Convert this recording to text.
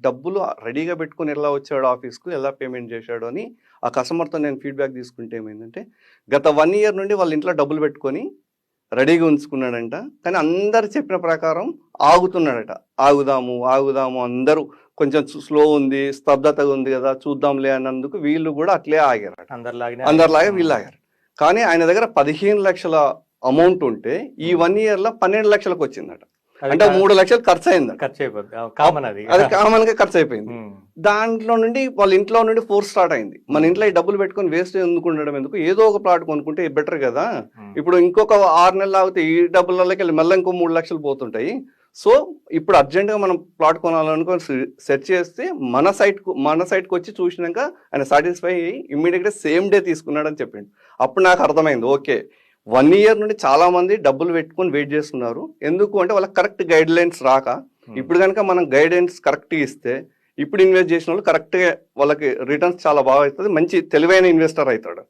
డబ్బులు రెడీగా పెట్టుకొని ఎలా వచ్చాడు ఆఫీస్కు, ఎలా పేమెంట్ చేశాడు అని ఆ కస్టమర్తో నేను ఫీడ్బ్యాక్ తీసుకుంటే ఏమైందంటే, గత 1 ఇయర్ నుండి వాళ్ళ ఇంట్లో డబ్బులు పెట్టుకొని రెడీగా ఉంచుకున్నాడంట. కానీ అందరు చెప్పిన ప్రకారం ఆగుతున్నాడట. ఆగుదాము అందరూ కొంచెం స్లో ఉంది, స్తబ్దతగా ఉంది కదా, చూద్దాంలే అన్నందుకు వీళ్ళు కూడా అట్లే ఆగారట. అందరిలాగా వీళ్ళు ఆగారు. కానీ ఆయన దగ్గర 15 లక్షల అమౌంట్ ఉంటే ఈ 1 ఇయర్లో 12 లక్షలకు వచ్చిందట. అంటే 3 లక్షలు ఖర్చు అయింది. అది కామన్ గా ఖర్చు అయిపోయింది. దాంట్లో నుండి వాళ్ళ ఇంట్లో నుండి ఫోర్స్ స్టార్ట్ అయింది. మన ఇంట్లో ఈ డబ్బులు పెట్టుకొని వేస్ట్ ఎందుకు ఉండడం ఎందుకు, ఏదో ఒక ప్లాట్ కొనుక్కుంటే బెటర్ కదా. ఇప్పుడు ఇంకొక 6 నెలలు ఆగితే ఈ డబ్బులకి వెళ్ళి మళ్ళీ ఇంకో 3 లక్షలు పోతుంటాయి. సో ఇప్పుడు అర్జెంట్ గా మనం ప్లాట్ కొనాలనుకొని సెర్చ్ చేస్తే మన సైట్కి వచ్చి చూసినాక ఆయన సాటిస్ఫై అయ్యి ఇమ్మీడియట్ గా సేమ్ డే తీసుకున్నాడని చెప్పిండు. అప్పుడు నాకు అర్థమైంది, ఓకే 1 ఇయర్ నుండి చాలా మంది డబ్బులు పెట్టుకొని వెయిట్ చేస్తున్నారు. ఎందుకు అంటే వాళ్ళకి కరెక్ట్ గైడ్ లైన్స్ రాక. ఇప్పుడు కనుక మనం గైడెన్స్ కరెక్ట్ ఇస్తే ఇప్పుడు ఇన్వెస్ట్ చేసిన వాళ్ళు కరెక్ట్గా వాళ్ళకి రిటర్న్స్ చాలా బాగా అవుతుంది, మంచి తెలివైన ఇన్వెస్టర్ అవుతాడు.